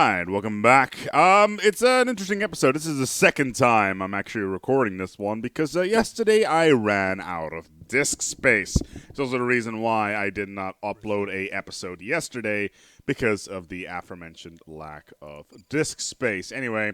Alright, welcome back. It's an interesting episode. This is the second time I'm actually recording this one because yesterday I ran out of disk space. It's also the reason why I did not upload a episode yesterday because of the aforementioned lack of disk space. Anyway,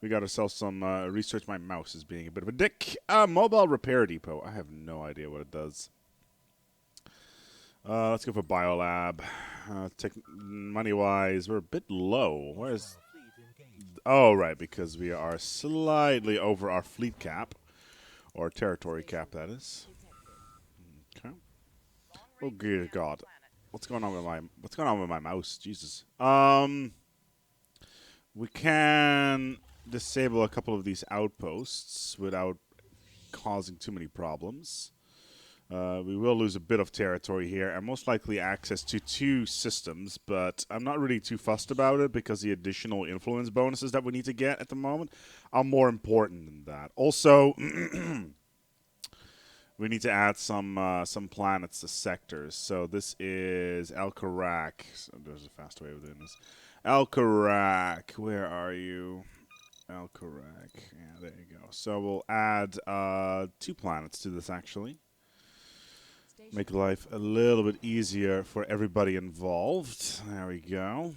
we got ourselves some research. My mouse is being a bit of a dick. Mobile repair depot. I have no idea what it does. Let's go for Biolab. Money-wise, we're a bit low. Where's... Oh, right, because we are slightly over our fleet cap. Or territory cap, that is. Okay. Oh, dear God. What's going on with my mouse? Jesus. We can disable a couple of these outposts without causing too many problems. We will lose a bit of territory here and most likely access to two systems, but I'm not really too fussed about it because the additional influence bonuses that we need to get at the moment are more important than that. Also, we need to add some planets to sectors. So this is Alcarak. So there's a fast way of doing this. Alcarak, where are you? Alcarak. Yeah, there you go. So we'll add 2 planets to this, actually. Make life a little bit easier for everybody involved. There we go.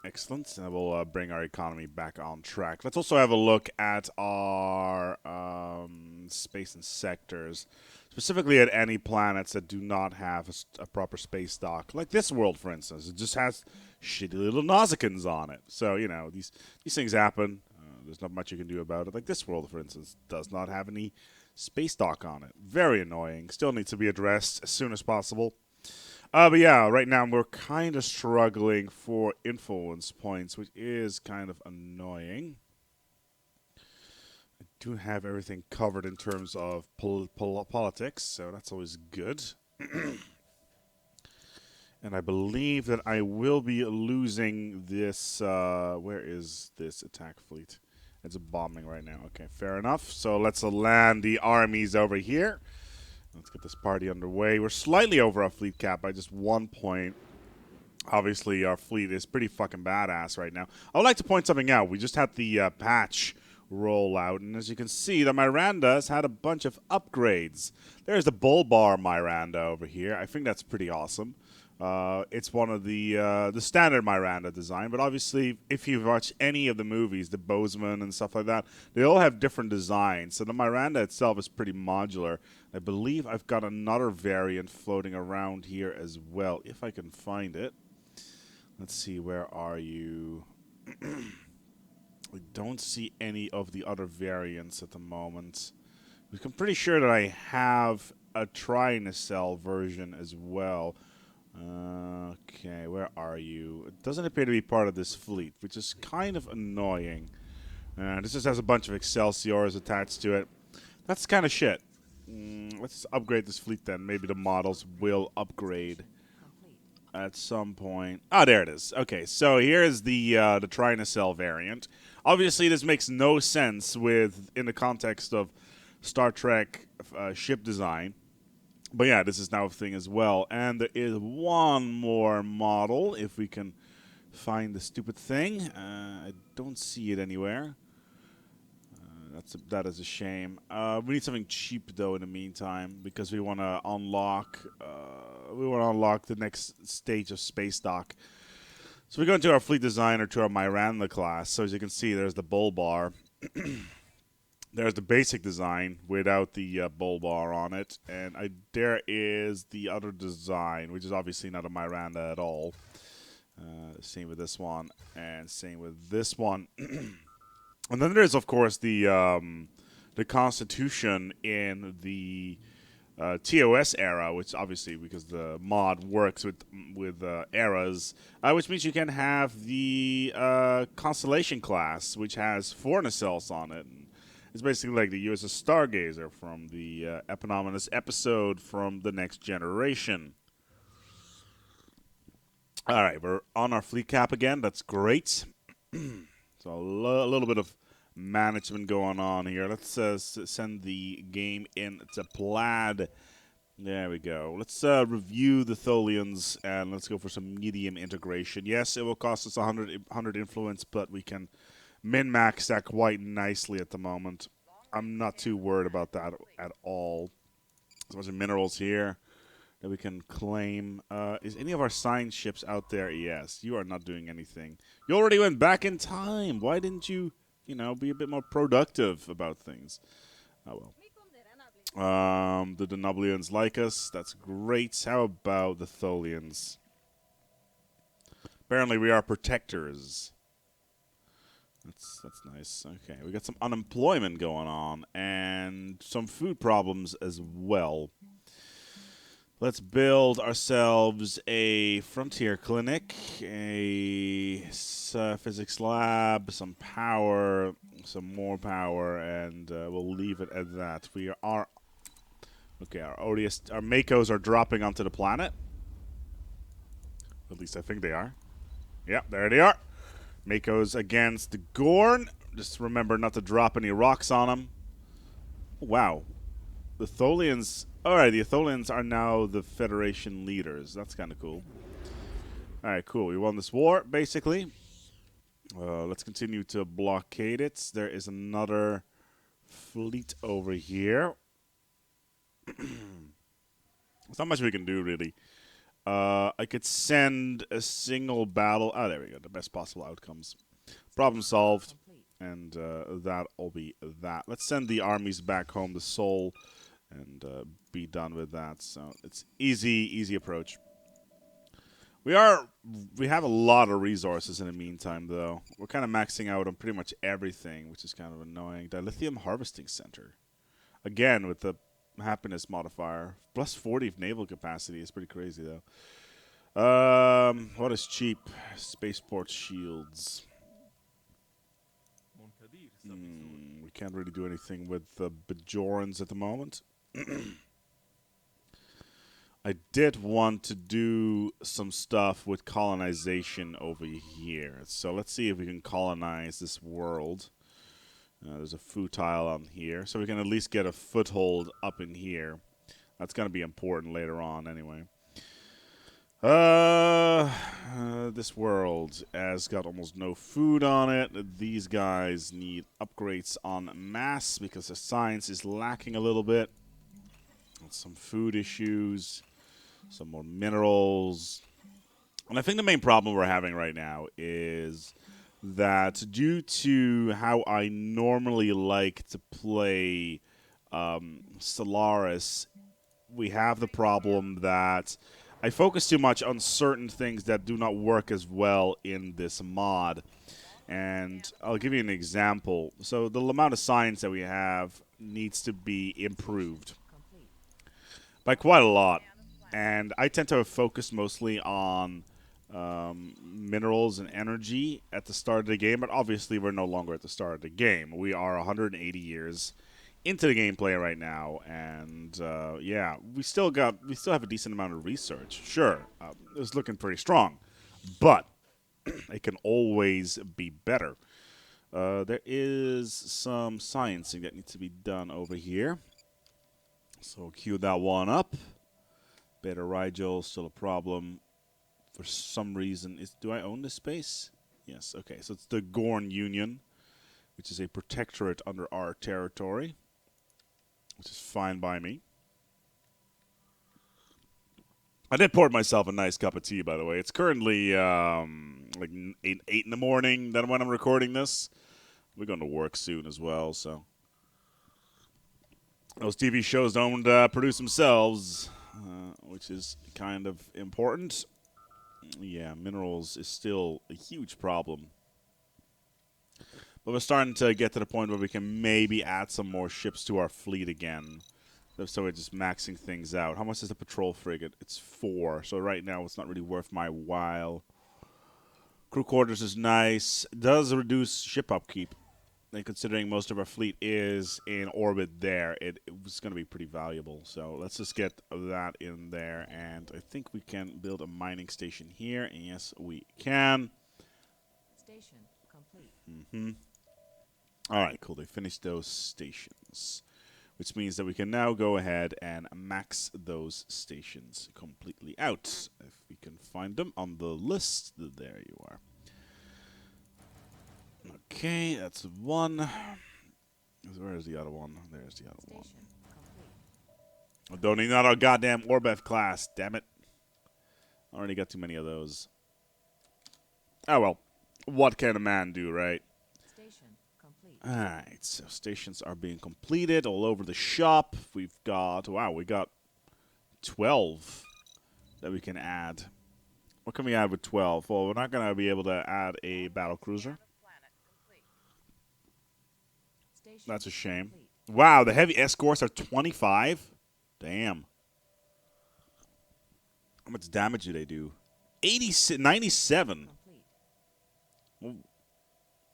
Excellent. And we'll bring our economy back on track. Let's also have a look at our space and sectors. Specifically at any planets that do not have a proper space dock. Like this world, for instance. It just has shitty little Nausicaans on it. So, you know, these things happen. There's not much you can do about it. Like this world, for instance, does not have any space dock on it. Very annoying. Still needs to be addressed as soon as possible. But yeah, right now we're kind of struggling for influence points, which is kind of annoying. I do have everything covered in terms of politics, so that's always good. And I believe that I will be losing this... where is this attack fleet? It's a bombing right now. Okay, fair enough. So let's land the armies over here. Let's get this party underway. We're slightly over our fleet cap by just 1 point. Obviously, our fleet is pretty fucking badass right now. I would like to point something out. We just had the patch roll out, and as you can see, the Miranda's had a bunch of upgrades. There's the Bulbar Miranda over here. I think that's pretty awesome. It's one of the standard Miranda design, but obviously, if you've watched any of the movies, the Bozeman and stuff like that, they all have different designs. So the Miranda itself is pretty modular. I believe I've got another variant floating around here as well, if I can find it. Let's see, where are you? I don't see any of the other variants at the moment. I'm pretty sure that I have a Trinacell version as well. Okay, where are you? It doesn't appear to be part of this fleet, which is kind of annoying. This just has a bunch of Excelsiors attached to it. That's kind of shit. Let's upgrade this fleet then. Maybe the models will upgrade at some point. Ah, there it is. Okay, so here's the Trinacell variant. Obviously, this makes no sense in the context of Star Trek ship design. But yeah, this is now a thing as well. And there is one more model, if we can find the stupid thing. I don't see it anywhere. That is a shame. We need something cheap, though, in the meantime, because we want to unlock the next stage of space dock. So we go into our fleet designer to our Miranda class. So as you can see, there's the Bulbar. There's the basic design without the bull bar on it. And there is the other design, which is obviously not a Miranda at all. Same with this one, and same with this one. And then there's, of course, the Constitution in the TOS era, which obviously, because the mod works with eras, which means you can have the Constellation class, which has 4 nacelles on it. It's basically like the USS Stargazer from the eponymous episode from The Next Generation. All right, we're on our fleet cap again. That's great. So a little bit of management going on here. Let's send the game into Plaid There we go. Let's review the Tholians and let's go for some medium integration. Yes, it will cost us 100 influence, but we can min-max that quite nicely at the moment. I'm not too worried about that at all. There's a bunch of minerals here that we can claim. Is any of our signed ships out there? Yes. You are not doing anything. You already went back in time. Why didn't you, be a bit more productive about things? Oh, well. The Denoblians like us. That's great. How about the Tholians? Apparently, we are protectors. That's nice. Okay, we got some unemployment going on and some food problems as well. Let's build ourselves a frontier clinic, a physics lab, some power, some more power, and we'll leave it at that. We are okay. Our Makos are dropping onto the planet. At least I think they are. Yeah, there they are. Makos against the Gorn. Just remember not to drop any rocks on them. Wow. The Tholians. Alright, the Tholians are now the Federation leaders. That's kind of cool. Alright, cool. We won this war, basically. Let's continue to blockade it. There is another fleet over here. There's not much we can do, really. I could send a single battle. Oh, there we go. The best possible outcomes. Problem solved. And that'll be that. Let's send the armies back home to Seoul and be done with that. So it's easy approach. We have a lot of resources in the meantime, though. We're kind of maxing out on pretty much everything, which is kind of annoying. Dilithium Harvesting Center. Again, with the happiness modifier. Plus 40 of naval capacity is pretty crazy, though. What is cheap? Spaceport shields. We can't really do anything with the Bajorans at the moment. I did want to do some stuff with colonization over here. So let's see if we can colonize this world. There's a futile on here. So we can at least get a foothold up in here. That's going to be important later on anyway. This world has got almost no food on it. These guys need upgrades en masse because the science is lacking a little bit. Some food issues, some more minerals. And I think the main problem we're having right now is that due to how I normally like to play Stellaris, we have the problem that I focus too much on certain things that do not work as well in this mod. And I'll give you an example. So the amount of science that we have needs to be improved by quite a lot. And I tend to focus mostly on minerals and energy at the start of the game, but obviously we're no longer at the start of the game. We are 180 years into the gameplay right now, and yeah, we still have a decent amount of research. Sure, it's looking pretty strong, but it can always be better. There is some sciencing that needs to be done over here, so cue that one up. Beta Rigel still a problem for some reason. Do I own this space? Yes. Okay, so it's the Gorn Union, which is a protectorate under our territory, which is fine by me. I did pour myself a nice cup of tea, by the way. It's currently like 8 in the morning then when I'm recording this. We're going to work soon as well, so. Those TV shows don't produce themselves, which is kind of important. Yeah, minerals is still a huge problem. But we're starting to get to the point where we can maybe add some more ships to our fleet again. So we're just maxing things out. How much is the patrol frigate? It's 4. So right now it's not really worth my while. Crew quarters is nice. It does reduce ship upkeep. And considering most of our fleet is in orbit there, it was going to be pretty valuable. So let's just get that in there. And I think we can build a mining station here. And yes, we can. Station complete. All right, cool. They finished those stations. which means that we can now go ahead and max those stations completely out. If we can find them on the list, there you are. Okay, that's one. Where's the other one? There's the other one. Station complete. I don't need another goddamn Orbef class, damn it. I already got too many of those. Oh well, what can a man do, right? Station complete. Alright, so stations are being completed all over the shop. We've got, wow, we got 12 that we can add. What can we add with 12? Well, we're not going to be able to add a battle cruiser. Station That's a shame. complete. Wow, the heavy escorts are 25? Damn. How much damage do they do? 97. Complete.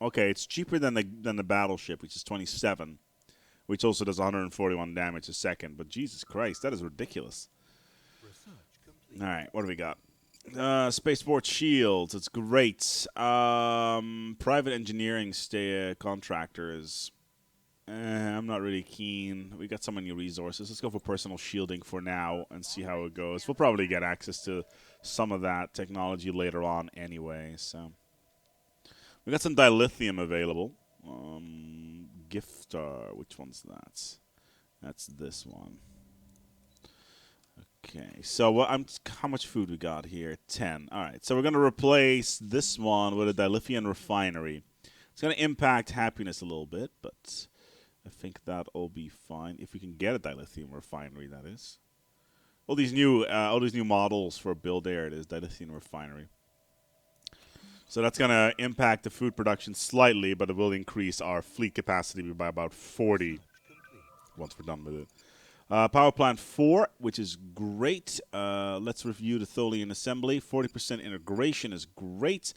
Okay, it's cheaper than the battleship, which is 27, which also does 141 damage a second. But Jesus Christ, that is ridiculous. All right, what do we got? Spaceport shields. It's great. Private engineering contractors. I'm not really keen. We got some new resources. Let's go for personal shielding for now and see how it goes. We'll probably get access to some of that technology later on anyway. So we got some dilithium available. Giftar. Which one's that? That's this one. Okay, so how much food we got here? 10. All right, so we're going to replace this one with a dilithium refinery. It's going to impact happiness a little bit, but I think that'll be fine if we can get a dilithium refinery. That is. All these new models for build air. It is dilithium refinery. So that's going to impact the food production slightly, but it will increase our fleet capacity by about 40 once we're done with it. Power plant 4, which is great. Let's review the Tholian assembly. 40% integration is great.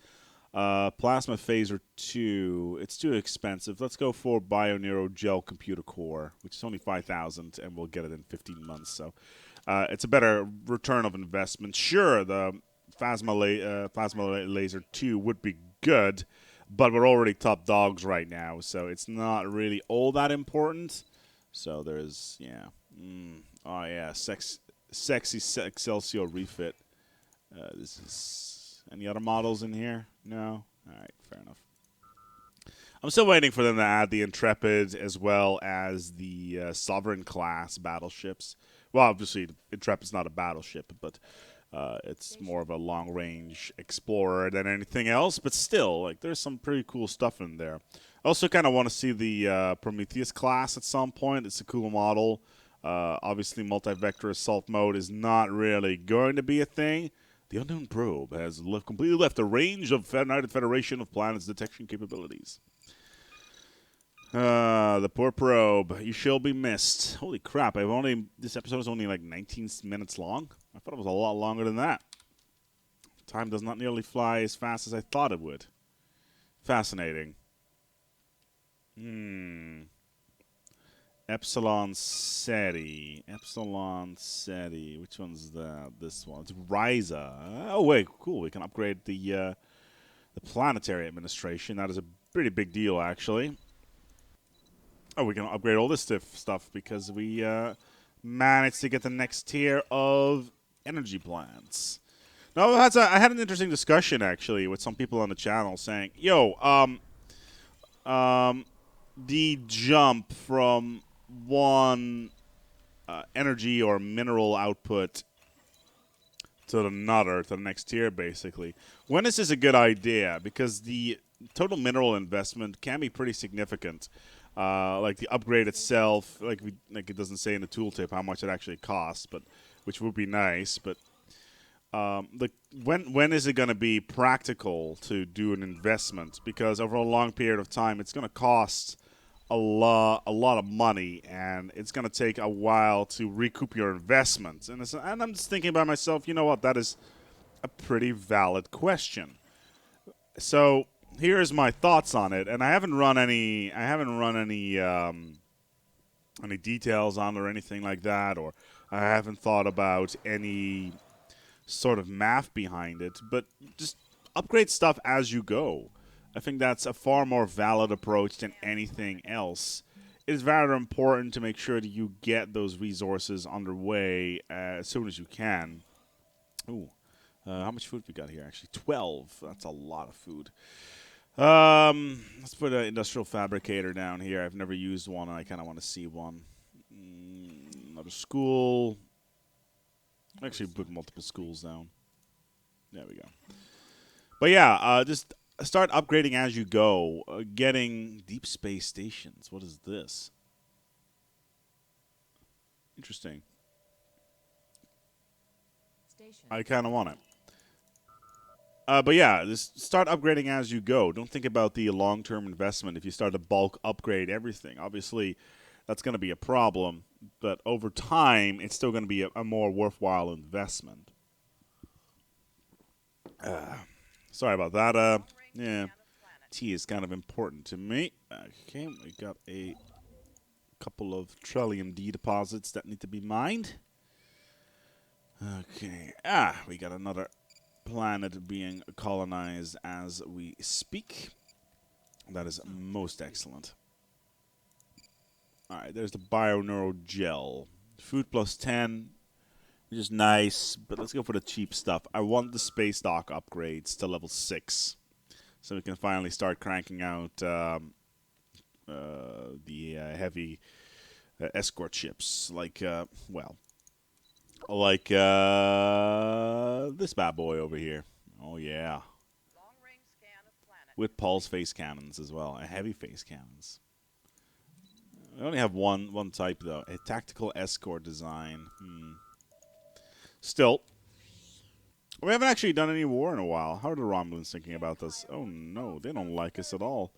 Plasma phaser 2, it's too expensive. Let's go for BioNeuro Gel Computer Core, which is only 5,000, and we'll get it in 15 months. So it's a better return of investment. Sure, the plasma laser 2 would be good, but we're already top dogs right now, so it's not really all that important. So there's, yeah. Oh, yeah, sexy Excelsior refit. This is... Any other models in here? No? All right, fair enough. I'm still waiting for them to add the Intrepid as well as the Sovereign class battleships. Well, obviously, Intrepid's not a battleship, but it's more of a long-range explorer than anything else. But still, like, there's some pretty cool stuff in there. I also kind of want to see the Prometheus class at some point. It's a cool model. Obviously, multi-vector assault mode is not really going to be a thing. The Unknown Probe has completely left the range of United Federation of Planets detection capabilities. The poor probe. You shall be missed. Holy crap, this episode is only like 19 minutes long. I thought it was a lot longer than that. Time does not nearly fly as fast as I thought it would. Fascinating. Epsilon Ceti. Which one's that? This one. It's Ryza. Oh, wait. Cool. We can upgrade the planetary administration. That is a pretty big deal, actually. Oh, we can upgrade all this stuff because we managed to get the next tier of energy plants. No, I had an interesting discussion, actually, with some people on the channel saying, yo, the jump from one energy or mineral output to another, to the next tier, basically. When is this a good idea? Because the total mineral investment can be pretty significant. Like the upgrade itself, like it doesn't say in the tooltip how much it actually costs, but which would be nice. But when is it going to be practical to do an investment? Because over a long period of time, it's going to cost a lot of money, and it's going to take a while to recoup your investment. And I'm just thinking by myself, you know what? That is a pretty valid question. So here's my thoughts on it, and I haven't run any details on it or anything like that, or I haven't thought about any sort of math behind it, but just upgrade stuff as you go. I think that's a far more valid approach than anything else. it is very important to make sure that you get those resources underway as soon as you can. Ooh, how much food we got here? Actually, 12. That's a lot of food. Let's put an industrial fabricator down here. I've never used one, and I kind of want to see one. Another school. Actually, put multiple schools down. There we go. But yeah, just start upgrading as you go. Getting deep space stations. What is this? Interesting. Station. I kind of want it. But yeah, just start upgrading as you go. Don't think about the long-term investment if you start to bulk upgrade everything. Obviously, that's going to be a problem, but over time, it's still going to be a more worthwhile investment. Sorry about that. Yeah, tea is kind of important to me. Okay, we got a couple of Trillium D deposits that need to be mined. Okay, we got another planet being colonized as we speak. That is most excellent. Alright, there's the Bioneural Gel. Food plus 10, which is nice, but let's go for the cheap stuff. I want the space dock upgrades to level 6, so we can finally start cranking out the heavy escort ships, like, this bad boy over here. Oh, yeah. With pulse face cannons as well, heavy face cannons. We only have one type though, a tactical escort design. Still, we haven't actually done any war in a while. How are the Romulans thinking about this? Oh no, they don't like us at all.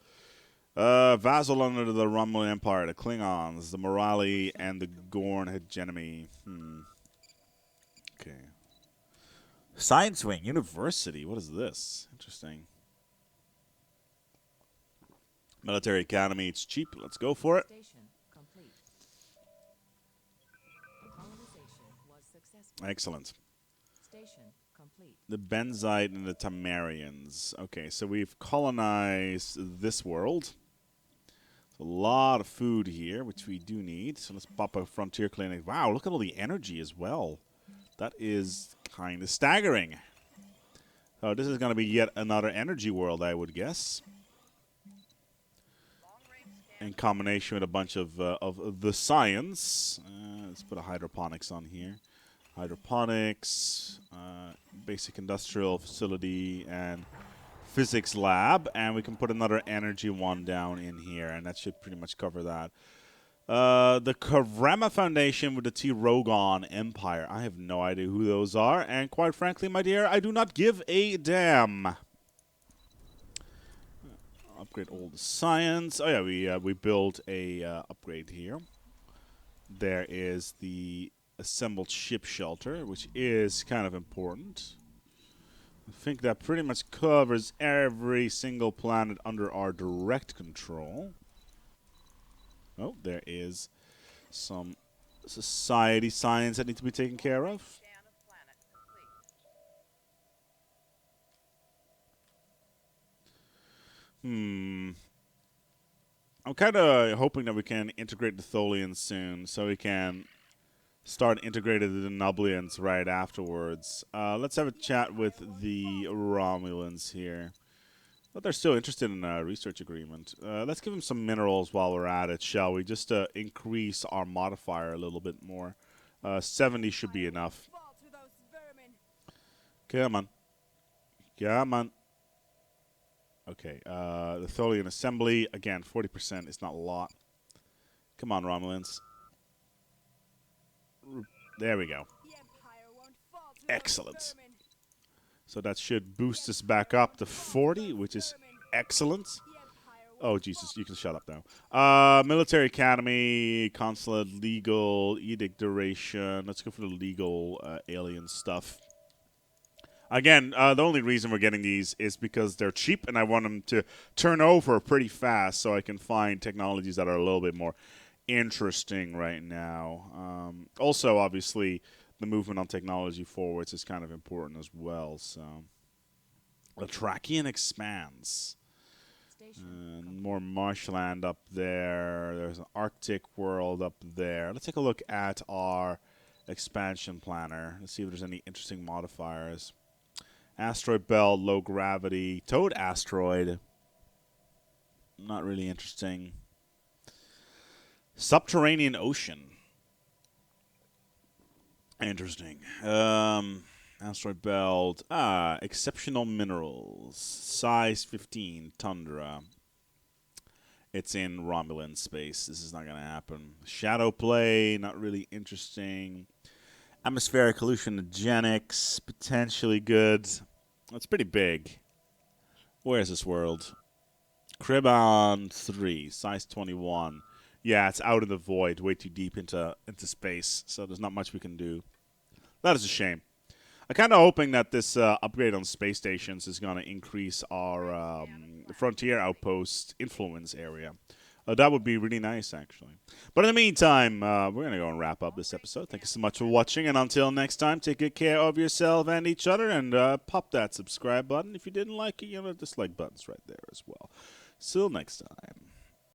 Vassal under the Romulan Empire, the Klingons, the Morali, and the Gorn hegemony. Okay. Science Wing University. What is this? Interesting. Military Academy. It's cheap. Let's go for it. Station complete. Colonization was successful. Excellent. Station complete. The Benzite and the Tamarians. Okay, so we've colonized this world. A lot of food here, which we do need. So let's pop a frontier clinic. Wow, look at all the energy as well. That is kind of staggering. So this is going to be yet another energy world, I would guess. In combination with a bunch of the science. Let's put a hydroponics on here. Hydroponics, basic industrial facility, and physics lab. And we can put another energy one down in here, and that should pretty much cover that. The Karama Foundation with the T. Rogon Empire. I have no idea who those are, and quite frankly, my dear, I do not give a damn. Upgrade all the science. Oh yeah, we built a upgrade here. There is the assembled ship shelter, which is kind of important. I think that pretty much covers every single planet under our direct control. Oh, there is some society science that needs to be taken care of. I'm kind of hoping that we can integrate the Tholians soon, so we can start integrating the Nublians right afterwards. Let's have a chat with the Romulans here. But they're still interested in a research agreement. Let's give them some minerals while we're at it, shall we? Just to increase our modifier a little bit more. 70 should be enough. Come on. Come on. Okay, the Tholian assembly. Again, 40% is not a lot. Come on, Romulans. There we go. Excellent. So that should boost us back up to 40, which is excellent. Oh, Jesus, you can shut up now. Military Academy, Consulate, Legal, Edict Duration. Let's go for the legal alien stuff. Again, the only reason we're getting these is because they're cheap, and I want them to turn over pretty fast so I can find technologies that are a little bit more interesting right now. Also, obviously, the movement on technology forwards is kind of important as well. So, the Trachian expands. Station And complete. more marshland up there. There's an Arctic world up there. Let's take a look at our expansion planner. Let's see if there's any interesting modifiers. Asteroid belt, low gravity. Toad asteroid. Not really interesting. Subterranean ocean. Interesting. Asteroid belt. Exceptional minerals. Size 15. Tundra. It's in Romulan space. This is not going to happen. Shadow play. Not really interesting. Atmospheric hallucinogenics. Potentially good. That's pretty big. Where is this world? Cribon 3. Size 21. Yeah, it's out of the void. Way too deep into space. So there's not much we can do. That is a shame. I'm kind of hoping that this upgrade on space stations is going to increase our frontier outpost influence area. That would be really nice, actually. But in the meantime, we're going to go and wrap up this episode. Thank you so much for watching, and until next time, take good care of yourself and each other, and pop that subscribe button. If you didn't like it, the dislike button's right there as well. Till next time.